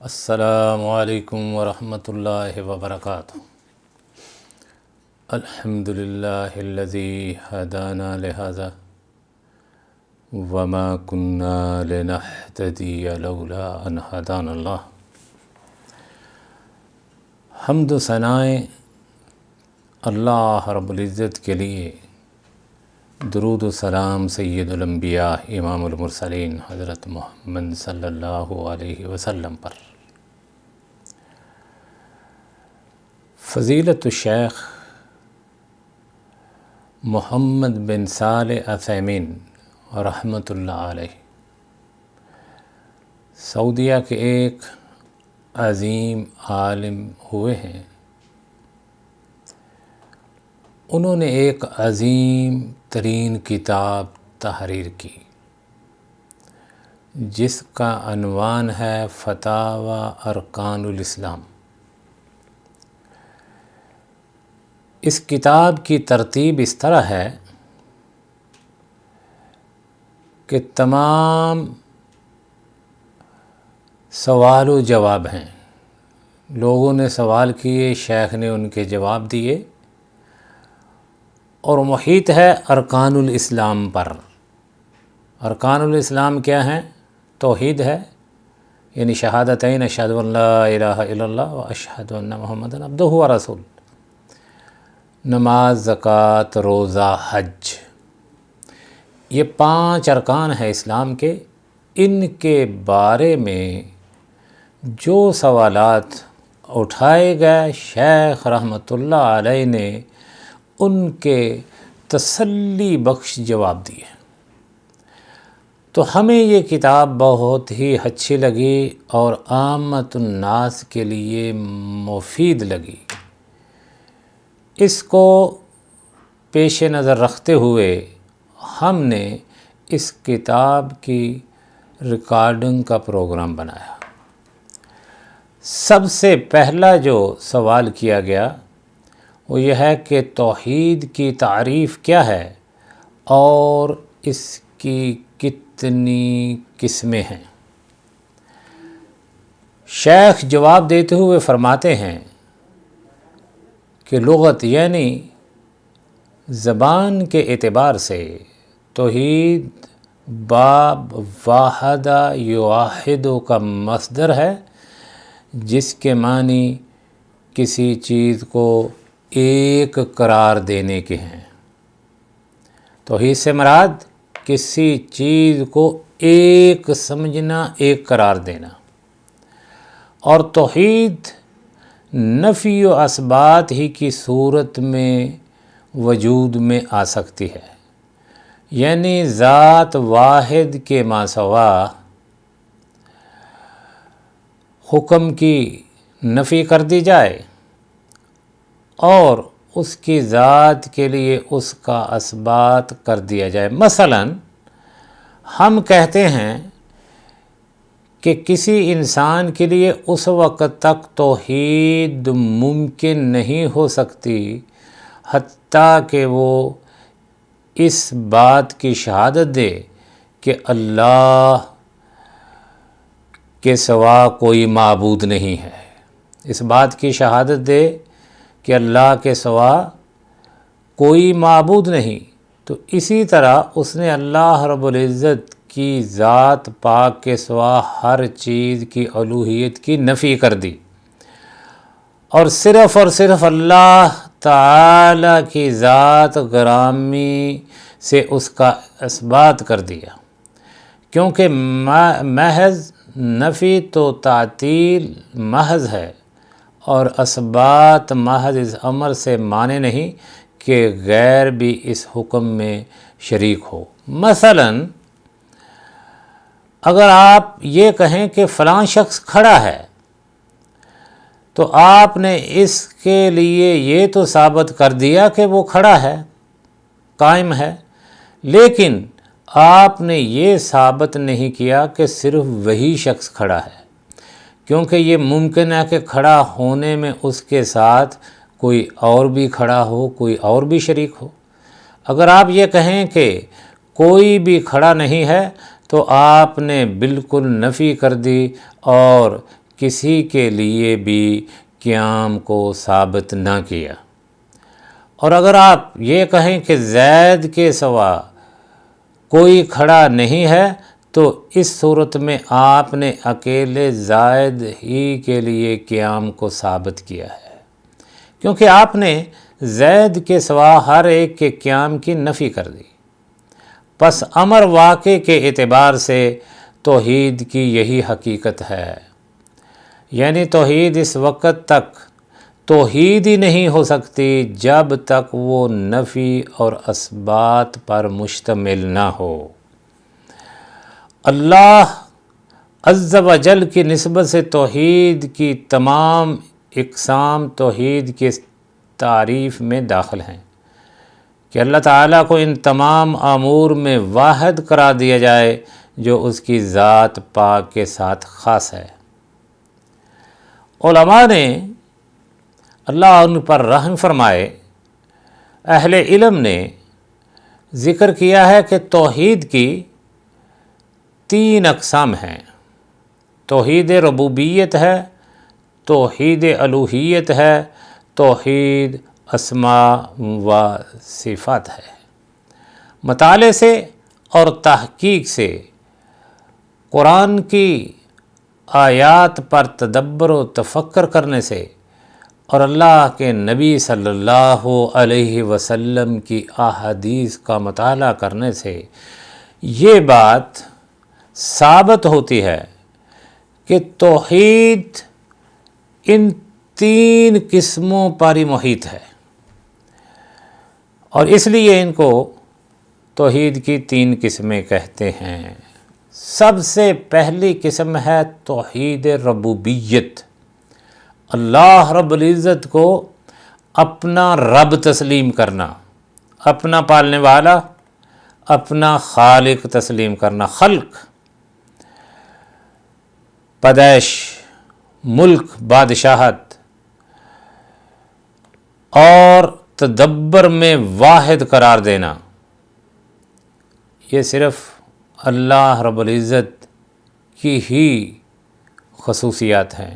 السلام علیکم ورحمۃ اللہ وبرکاتہ۔ الحمد للہ الذی ہدانا لہذا وما كنا لنہتدی لولا ان ہدانا اللہ۔ حمد و ثنائیں اللہ رب العزت کے لیے، درود و سلام سید الانبیاء امام المرسلین حضرت محمد صلی اللہ علیہ وسلم پر۔ فضیلت الشیخ محمد بن صالح عثیمین رحمۃ اللہ علیہ سعودیہ کے ایک عظیم عالم ہوئے ہیں۔ انہوں نے ایک عظیم ترین کتاب تحریر کی جس کا عنوان ہے فتاوی ارکان الاسلام۔ اس کتاب کی ترتیب اس طرح ہے کہ تمام سوال و جواب ہیں، لوگوں نے سوال کیے، شیخ نے ان کے جواب دیے، اور محیط ہے ارکان الاسلام پر۔ ارکان الاسلام کیا ہیں؟ توحید ہے، یعنی شہادتین اشہد ان لا الہ الا اللہ و اشہد ان محمد عبدہ و رسول، نماز، زکوٰۃ، روزہ، حج، یہ 5 ارکان ہیں اسلام کے۔ ان کے بارے میں جو سوالات اٹھائے گئے، شیخ رحمۃ اللہ علیہ نے ان کے تسلی بخش جواب دیے۔ تو ہمیں یہ کتاب بہت ہی اچھی لگی اور عامۃ الناس کے لیے مفید لگی۔ اس کو پیش نظر رکھتے ہوئے ہم نے اس کتاب کی ریکارڈنگ کا پروگرام بنایا۔ سب سے پہلا جو سوال کیا گیا وہ یہ ہے کہ توحید کی تعریف کیا ہے اور اس کی کتنی قسمیں ہیں۔ شیخ جواب دیتے ہوئے فرماتے ہیں کہ لغت یعنی زبان کے اعتبار سے توحید باب واحد یوحد کا مصدر ہے، جس کے معنی کسی چیز کو ایک قرار دینے کے ہیں۔ توحید سے مراد کسی چیز کو ایک سمجھنا، ایک قرار دینا۔ اور توحید نفی و اثبات ہی کی صورت میں وجود میں آ سکتی ہے، یعنی ذات واحد کے ماسوا حکم کی نفی کر دی جائے اور اس کی ذات کے لیے اس کا اثبات کر دیا جائے۔ مثلا ہم کہتے ہیں کہ کسی انسان کے لیے اس وقت تک توحید ممکن نہیں ہو سکتی حتیٰ کہ وہ اس بات کی شہادت دے کہ اللہ کے سوا کوئی معبود نہیں ہے۔ اس بات کی شہادت دے کہ اللہ کے سوا کوئی معبود نہیں، تو اسی طرح اس نے اللہ رب العزت کی ذات پاک کے سوا ہر چیز کی الوہیت کی نفی کر دی اور صرف اللہ تعالی کی ذات گرامی سے اس کا اثبات کر دیا، کیونکہ محض نفی تو تعطیل محض ہے اور اثبات محض اس امر سے مانے نہیں کہ غیر بھی اس حکم میں شریک ہو۔ مثلا اگر آپ یہ کہیں کہ فلاں شخص کھڑا ہے تو آپ نے اس کے لیے یہ تو ثابت کر دیا کہ وہ کھڑا ہے، قائم ہے، لیکن آپ نے یہ ثابت نہیں کیا کہ صرف وہی شخص کھڑا ہے، کیونکہ یہ ممکن ہے کہ کھڑا ہونے میں اس کے ساتھ کوئی اور بھی کھڑا ہو، کوئی اور بھی شریک ہو۔ اگر آپ یہ کہیں کہ کوئی بھی کھڑا نہیں ہے تو آپ نے بالکل نفی کر دی اور کسی کے لیے بھی قیام کو ثابت نہ کیا۔ اور اگر آپ یہ کہیں کہ زید کے سوا کوئی کھڑا نہیں ہے تو اس صورت میں آپ نے اکیلے زید ہی کے لیے قیام کو ثابت کیا ہے، کیونکہ آپ نے زید کے سوا ہر ایک کے قیام کی نفی کر دی۔ پس امر واقع کے اعتبار سے توحید کی یہی حقیقت ہے، یعنی توحید اس وقت تک توحید ہی نہیں ہو سکتی جب تک وہ نفی اور اثبات پر مشتمل نہ ہو۔ اللہ عز و جل کی نسبت سے توحید کی تمام اقسام توحید کی تعریف میں داخل ہیں کہ اللہ تعالیٰ کو ان تمام امور میں واحد قرار دیا جائے جو اس کی ذات پاک کے ساتھ خاص ہے۔ علماء نے اللہ ان پر رحم فرمائے، اہل علم نے ذکر کیا ہے کہ توحید کی 3 اقسام ہیں۔ توحید ربوبیت ہے، توحید الوہیت ہے، توحید اسماء و صفات ہے۔ مطالعے سے اور تحقیق سے، قرآن کی آیات پر تدبر و تفکر کرنے سے اور اللہ کے نبی صلی اللہ علیہ وسلم کی احادیث کا مطالعہ کرنے سے یہ بات ثابت ہوتی ہے کہ توحید ان 3 قسموں پر ہی محیط ہے، اور اس لیے ان کو توحید کی 3 قسمیں کہتے ہیں۔ سب سے پہلی قسم ہے توحید ربوبیت، اللہ رب العزت کو اپنا رب تسلیم کرنا، اپنا پالنے والا، اپنا خالق تسلیم کرنا۔ خلق، پیدائش، ملک، بادشاہت اور تدبر میں واحد قرار دینا، یہ صرف اللہ رب العزت کی ہی خصوصیات ہیں۔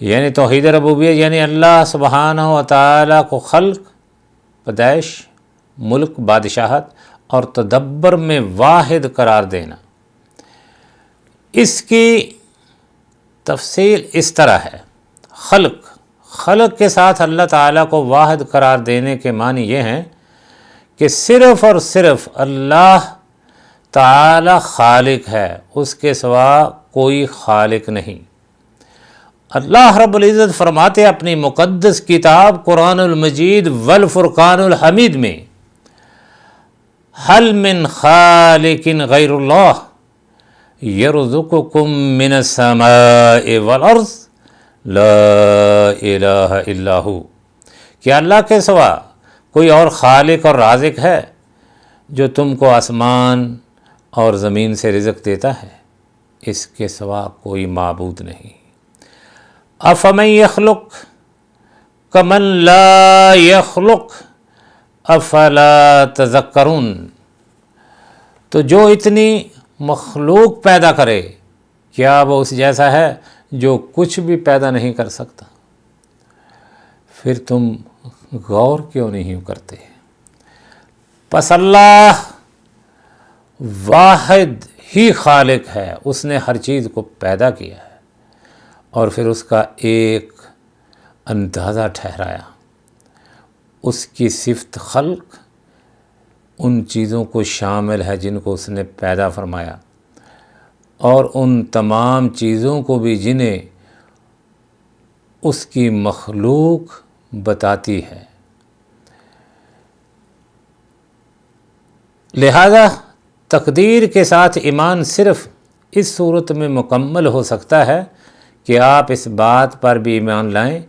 یعنی توحید ربوبیت یعنی اللہ سبحانہ و تعالیٰ کو خلق، پیدائش، ملک، بادشاہت اور تدبر میں واحد قرار دینا۔ اس کی تفصیل اس طرح ہے۔ خلق کے ساتھ اللہ تعالیٰ کو واحد قرار دینے کے معنی یہ ہیں کہ صرف اور صرف اللہ تعالیٰ خالق ہے، اس کے سوا کوئی خالق نہیں۔ اللہ رب العزت فرماتے اپنی مقدس کتاب قرآن المجید والفرقان الحمید میں، هل من خالق غیر اللہ یرزقکم من السماء والارض لا الہ الا ہو، کہ اللہ کے سوا کوئی اور خالق اور رازق ہے جو تم کو آسمان اور زمین سے رزق دیتا ہے؟ اس کے سوا کوئی معبود نہیں۔ افمن یخلق کمن لا یخلق افلا تذکرون، تو جو اتنی مخلوق پیدا کرے کیا وہ اس جیسا ہے جو کچھ بھی پیدا نہیں کر سکتا؟ پھر تم غور کیوں نہیں کرتے؟ پس اللہ واحد ہی خالق ہے، اس نے ہر چیز کو پیدا کیا ہے اور پھر اس کا ایک اندازہ ٹھہرایا۔ اس کی صفت خلق ان چیزوں کو شامل ہے جن کو اس نے پیدا فرمایا، اور ان تمام چیزوں کو بھی جنہیں اس کی مخلوق بتاتی ہے۔ لہذا تقدیر کے ساتھ ایمان صرف اس صورت میں مکمل ہو سکتا ہے کہ آپ اس بات پر بھی ایمان لائیں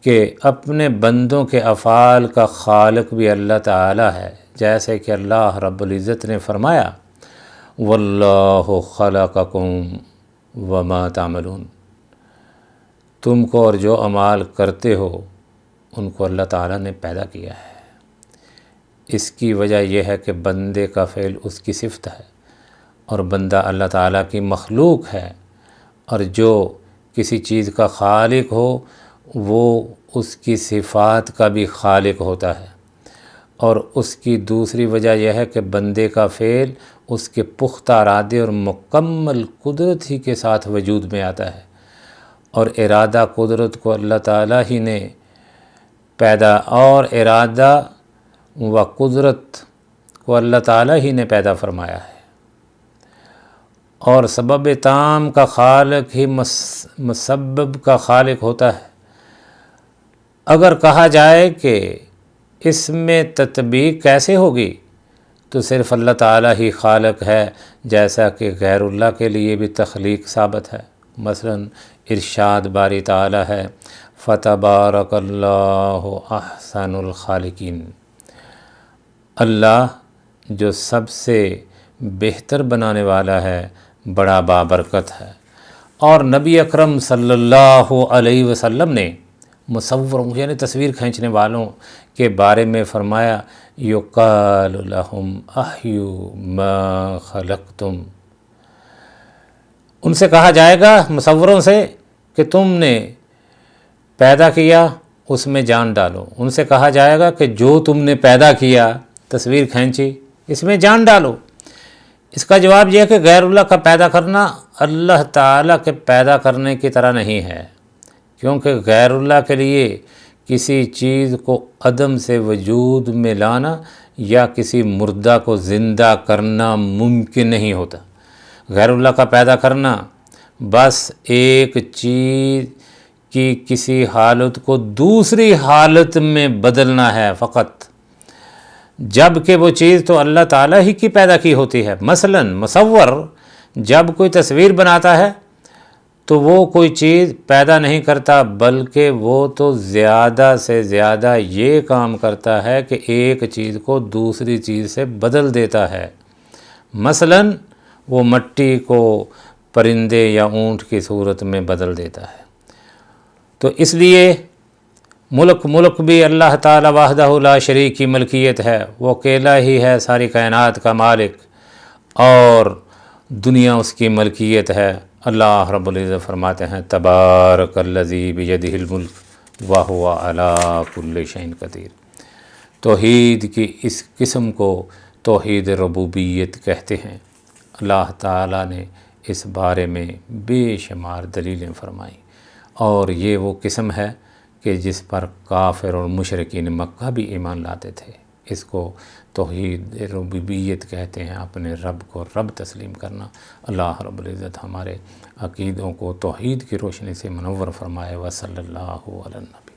کہ اپنے بندوں کے افعال کا خالق بھی اللہ تعالی ہے، جیسے کہ اللہ رب العزت نے فرمایا واللہ خلقکم وما تعملون، تم کو اور جو اعمال کرتے ہو ان کو اللہ تعالیٰ نے پیدا کیا ہے۔ اس کی وجہ یہ ہے کہ بندے کا فعل اس کی صفت ہے اور بندہ اللہ تعالیٰ کی مخلوق ہے، اور جو کسی چیز کا خالق ہو وہ اس کی صفات کا بھی خالق ہوتا ہے، اور اس کی دوسری وجہ یہ ہے کہ بندے کا فعل اس کے پختہ ارادے اور مکمل قدرت ہی کے ساتھ وجود میں آتا ہے، اور ارادہ قدرت کو اللہ تعالیٰ ہی نے پیدا، اور ارادہ و قدرت کو اللہ تعالیٰ ہی نے پیدا فرمایا ہے، اور سبب تام کا خالق ہی مسبب کا خالق ہوتا ہے۔ اگر کہا جائے کہ اس میں تطبیق کیسے ہوگی تو صرف اللہ تعالیٰ ہی خالق ہے، جیسا کہ غیر اللہ کے لیے بھی تخلیق ثابت ہے۔ مثلا ارشاد باری تعالیٰ ہے فَتَبَارَكَ اللَّهُ أَحْسَنُ الْخَالِقِينَ، اللہ جو سب سے بہتر بنانے والا ہے بڑا بابرکت ہے۔ اور نبی اکرم صلی اللہ علیہ وسلم نے مصوروں یعنی تصویر کھینچنے والوں کے بارے میں فرمایا یقال لہم احیوا ما خلقتم، ان سے کہا جائے گا مصوروں سے کہ تم نے پیدا کیا اس میں جان ڈالو، ان سے کہا جائے گا کہ جو تم نے پیدا کیا تصویر کھینچی اس میں جان ڈالو۔ اس کا جواب یہ ہے کہ غیر اللہ کا پیدا کرنا اللہ تعالیٰ کے پیدا کرنے کی طرح نہیں ہے، کیونکہ غیر اللہ کے لیے کسی چیز کو عدم سے وجود میں لانا یا کسی مردہ کو زندہ کرنا ممکن نہیں ہوتا۔ غیر اللہ کا پیدا کرنا بس ایک چیز کی کسی حالت کو دوسری حالت میں بدلنا ہے فقط، جب کہ وہ چیز تو اللہ تعالیٰ ہی کی پیدا کی ہوتی ہے۔ مثلا مصور جب کوئی تصویر بناتا ہے تو وہ کوئی چیز پیدا نہیں کرتا، بلکہ وہ تو زیادہ سے زیادہ یہ کام کرتا ہے کہ ایک چیز کو دوسری چیز سے بدل دیتا ہے۔ مثلا وہ مٹی کو پرندے یا اونٹ کی صورت میں بدل دیتا ہے۔ تو اس لیے ملک بھی اللہ تعالیٰ وحدہ لا شریک کی ملکیت ہے، وہ اکیلا ہی ہے ساری کائنات کا مالک، اور دنیا اس کی ملکیت ہے۔ اللہ رب العزت فرماتے ہیں تبارک الذی بیدہ الملک وہو علی کل شیء قدیر۔ توحید کی اس قسم کو توحید ربوبیت کہتے ہیں۔ اللہ تعالیٰ نے اس بارے میں بے شمار دلیلیں فرمائیں، اور یہ وہ قسم ہے کہ جس پر کافر اور مشرکین مکہ بھی ایمان لاتے تھے۔ اس کو توحید ربوبیت کہتے ہیں، اپنے رب کو رب تسلیم کرنا۔ اللہ رب العزت ہمارے عقیدوں کو توحید کی روشنی سے منور فرمائے۔ وصلی اللہ علی النبی۔